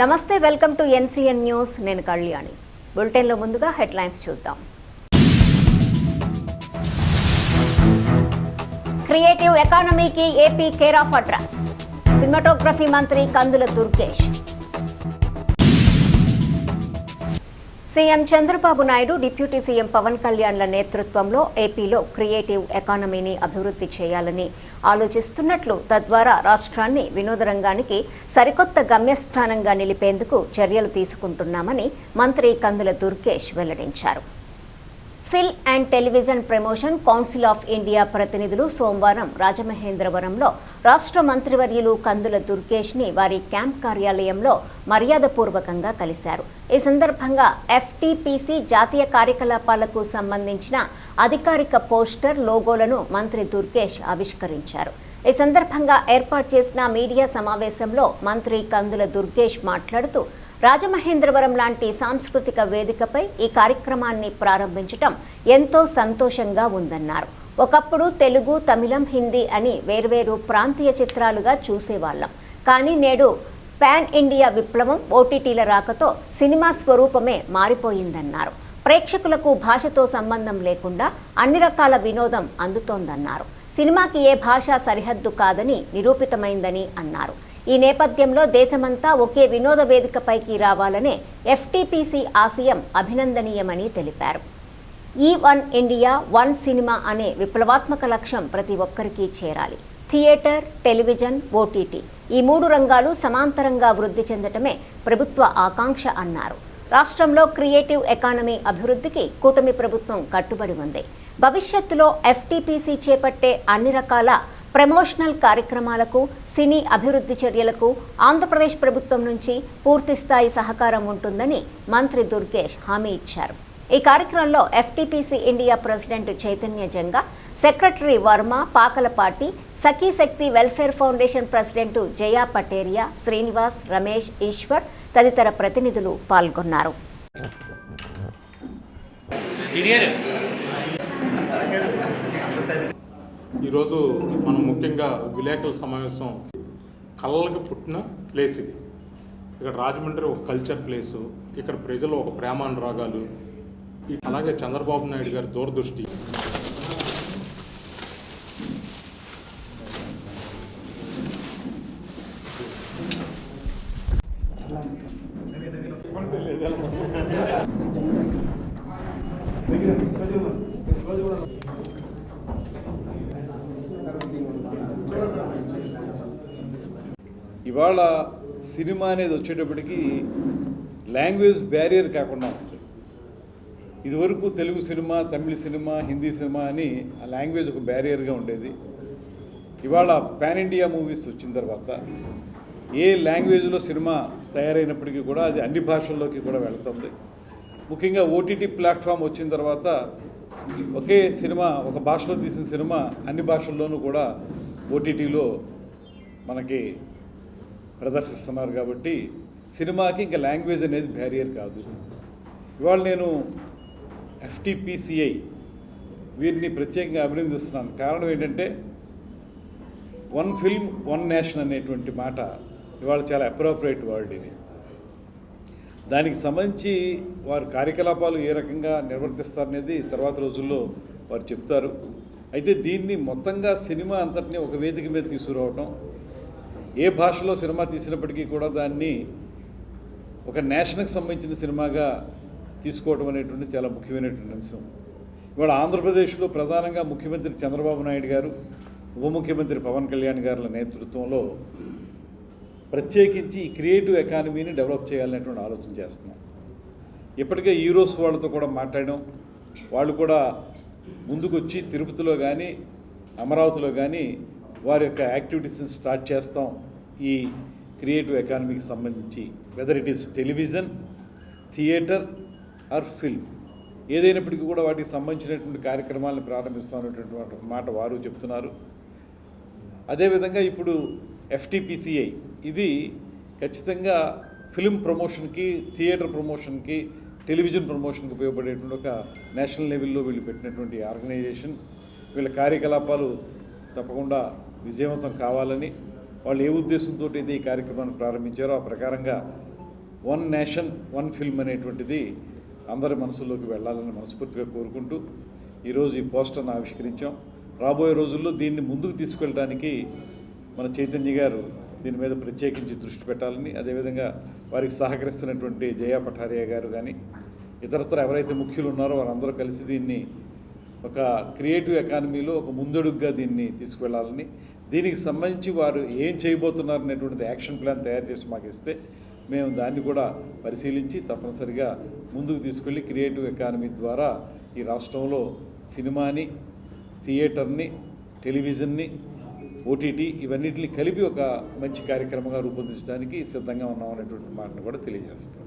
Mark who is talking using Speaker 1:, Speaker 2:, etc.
Speaker 1: నమస్తే, welcome to NCN news. నేను కళ్యాణి. బులెటిన్లో ముందుగా హెడ్లైన్స్ చూద్దాం. క్రియేటివ్ ఎకానమీకి AP care of address. Cinematography మంత్రి కందుల దుర్గేష్. CM Chandrababu Naidu, deputy CM Pawan కళ్యాణ్ల నేతృత్వంలో ఏపీలో క్రియేటివ్ ఎకానమీని అభివృద్ధి చేయాలని ఆలోచిస్తున్నట్లు, తద్వారా రాష్ట్రాన్ని వినోద రంగానికి సరికొత్త గమ్యస్థానంగా నిలిపేందుకు చర్యలు తీసుకుంటున్నామని మంత్రి కందుల దుర్గేష్ వెల్లడించారు. Film and television promotion council of India ప్రతినిధులు సోమవారం రాజమహేంద్రవరంలో రాష్ట్ర మంత్రివర్యులు కందుల దుర్గేష్ని వారి క్యాంప్ కార్యాలయంలో మర్యాదపూర్వకంగా కలిశారు. ఈ సందర్భంగా ఎఫ్టీపీసీ జాతీయ కార్యకలాపాలకు సంబంధించిన అధికారిక పోస్టర్, లోగోలను మంత్రి దుర్గేష్ ఆవిష్కరించారు. ఈ సందర్భంగా ఏర్పాటు చేసిన మీడియా సమావేశంలో మంత్రి కందుల దుర్గేష్ మాట్లాడుతూ, రాజమహేంద్రవరం లాంటి సాంస్కృతిక వేదికపై ఈ కార్యక్రమాన్ని ప్రారంభించడం ఎంతో సంతోషంగా ఉందన్నారు. ఒకప్పుడు తెలుగు, తమిళం, హిందీ అని వేర్వేరు ప్రాంతీయ చిత్రాలుగా చూసేవాళ్ళం. కానీ నేడు పాన్ ఇండియా విప్లవం, ఓటీటీల రాకతో సినిమా స్వరూపమే మారిపోయిందన్నారు. ప్రేక్షకులకు భాషతో సంబంధం లేకుండా అన్ని రకాల వినోదం అందుతోందన్నారు. సినిమాకి ఏ భాష సరిహద్దు కాదని నిరూపితమైందని అన్నారు. ఈ నేపథ్యంలో దేశమంతా ఒకే వినోద వేదికపైకి రావాలనే ఎఫ్టీపీసీ ఆశయం అభినందనీయమని తెలిపారు. వన్ ఇండియా, వన్ సినిమా అనే విప్లవాత్మక లక్ష్యం ప్రతి ఒక్కరికి చేరాలి. థియేటర్, టెలివిజన్, ఓటీటీ ఈ మూడు రంగాలు సమాంతరంగా వృద్ధి చెందటమే ప్రభుత్వ ఆకాంక్ష అన్నారు. రాష్ట్రంలో క్రియేటివ్ ఎకానమీ అభివృద్ధికి కూటమి ప్రభుత్వం కట్టుబడి ఉంది. భవిష్యత్తులో ఎఫ్టీపీసీ చేపట్టే అన్ని రకాల ప్రమోషనల్ కార్యక్రమాలకు, సినీ అభివృద్ధి చర్యలకు ఆంధ్రప్రదేశ్ ప్రభుత్వం నుంచి పూర్తిస్థాయి సహకారం ఉంటుందని మంత్రి దుర్గేష్ హామీ ఇచ్చారు. ఈ కార్యక్రమంలో FTPC India president Chaitanya Janga, secretary Varma, Pakalapati, Sakhi Shakti welfare foundation president Jaya Pateria, Srinivas, Ramesh, Eshwar తదితర ప్రతినిధులు పాల్గొన్నారు.
Speaker 2: ఈరోజు మనం ముఖ్యంగా విలేకరుల సమావేశం కళ్ళకి పుట్టిన ప్లేస్ ఇది. ఇక్కడ రాజమండ్రి ఒక కల్చర్ ప్లేసు, ఇక్కడ ప్రజలు ఒక ప్రేమానురాగాలు, అలాగే చంద్రబాబు నాయుడు గారి దూరదృష్టి.
Speaker 3: ఇవాళ సినిమా అనేది వచ్చేటప్పటికి లాంగ్వేజ్ బ్యారియర్ కాకుండా ఉంటుంది. ఇదివరకు తెలుగు సినిమా, తమిళ సినిమా, హిందీ సినిమా అని ఆ లాంగ్వేజ్ ఒక బ్యారియర్గా ఉండేది. ఇవాళ పాన్ ఇండియా మూవీస్ వచ్చిన తర్వాత ఏ లాంగ్వేజ్లో సినిమా తయారైనప్పటికీ కూడా అది అన్ని భాషల్లోకి కూడా వెళుతుంది. ముఖ్యంగా ఓటీటీ ప్లాట్ఫామ్ వచ్చిన తర్వాత ఒకే సినిమా, ఒక భాషలో తీసిన సినిమా అన్ని భాషల్లోనూ కూడా ఓటీటీలో మనకి ప్రదర్శిస్తున్నారు. కాబట్టి సినిమాకి ఇంకా లాంగ్వేజ్ అనేది బ్యారియర్ కాదు. ఇవాళ నేను ఎఫ్టీపీసీఐ వీరిని ప్రత్యేకంగా అభినందిస్తున్నాను. కారణం ఏంటంటే వన్ ఫిల్మ్, వన్ నేషన్ అనేటువంటి మాట ఇవాళ చాలా అప్రోప్రియేట్ వర్డ్ ఇది. దానికి సంబంధించి వారు కార్యకలాపాలు ఏ రకంగా నిర్వర్తిస్తారనేది తర్వాత రోజుల్లో వారు చెప్తారు. అయితే దీన్ని మొత్తంగా సినిమా అంతటినీ ఒక వేదిక మీద తీసుకురావటం, ఏ భాషలో సినిమా తీసినప్పటికీ కూడా దాన్ని ఒక నేషనల్కి సంబంధించిన సినిమాగా తీసుకోవడం అనేటువంటి చాలా ముఖ్యమైనటువంటి అంశం. ఇవాళ ఆంధ్రప్రదేశ్లో ప్రధానంగా ముఖ్యమంత్రి చంద్రబాబు నాయుడు గారు, ఉప ముఖ్యమంత్రి పవన్ కళ్యాణ్ గారుల నేతృత్వంలో ప్రత్యేకించి ఈ క్రియేటివ్ ఎకానమీని డెవలప్ చేయాలనేటువంటి ఆలోచన చేస్తున్నాం. ఇప్పటికే హీరోస్ వాళ్ళతో కూడా మాట్లాడడం, వాళ్ళు కూడా ముందుకొచ్చి తిరుపతిలో కానీ అమరావతిలో కానీ వారి యొక్క యాక్టివిటీస్ని స్టార్ట్ చేస్తాం. ఈ క్రియేటివ్ ఎకానమీకి సంబంధించి whether it is television, theatre are film, ఏదైనప్పటికీ కూడా వాటికి సంబంధించినటువంటి కార్యక్రమాలను ప్రారంభిస్తామనేటువంటి మాట వారు చెప్తున్నారు. అదేవిధంగా ఇప్పుడు ఎఫ్టీపీసీఐ ఇది ఖచ్చితంగా ఫిల్మ్ ప్రమోషన్కి, థియేటర్ ప్రమోషన్కి, టెలివిజన్ ప్రమోషన్కి ఉపయోగపడేటువంటి ఒక నేషనల్ లెవెల్లో వీళ్ళు పెట్టినటువంటి ఆర్గనైజేషన్. వీళ్ళ కార్యకలాపాలు తప్పకుండా విజయవంతం కావాలని వాళ్ళు ఏ ఉద్దేశంతో అయితే ఈ కార్యక్రమాన్ని ప్రారంభించారో ఆ ప్రకారంగా వన్ నేషన్ వన్ ఫిల్మ్ అనేటువంటిది అందరి మనసుల్లోకి వెళ్ళాలని మనస్ఫూర్తిగా కోరుకుంటూ ఈరోజు ఈ పోస్టర్ను ఆవిష్కరించాం. రాబోయే రోజుల్లో దీన్ని ముందుకు తీసుకెళ్ళడానికి మన చైతన్య గారు దీని మీద ప్రత్యేకించి దృష్టి పెట్టాలని, అదేవిధంగా వారికి సహకరిస్తున్నటువంటి జయా పఠారియా గారు కానీ ఇతరత్ర ఎవరైతే ముఖ్యులు ఉన్నారో వారందరూ కలిసి దీన్ని ఒక క్రియేటివ్ ఎకానమీలో ఒక ముందడుగుగా దీన్ని తీసుకువెళ్ళాలని, దీనికి సంబంధించి వారు ఏం చేయబోతున్నారు అనేటువంటిది యాక్షన్ ప్లాన్ తయారు చేసి మాకు ఇస్తే మేము దాన్ని కూడా పరిశీలించి తప్పనిసరిగా ముందుకు తీసుకెళ్ళి క్రియేటివ్ ఎకానమీ ద్వారా ఈ రాష్ట్రంలో సినిమాని, థియేటర్ని, టెలివిజన్ని, ఓటీటీ ఇవన్నిటిని కలిపి ఒక మంచి కార్యక్రమంగా రూపొందించడానికి సిద్ధంగా ఉన్నాం అనేటువంటి మాటను కూడా తెలియజేస్తాం.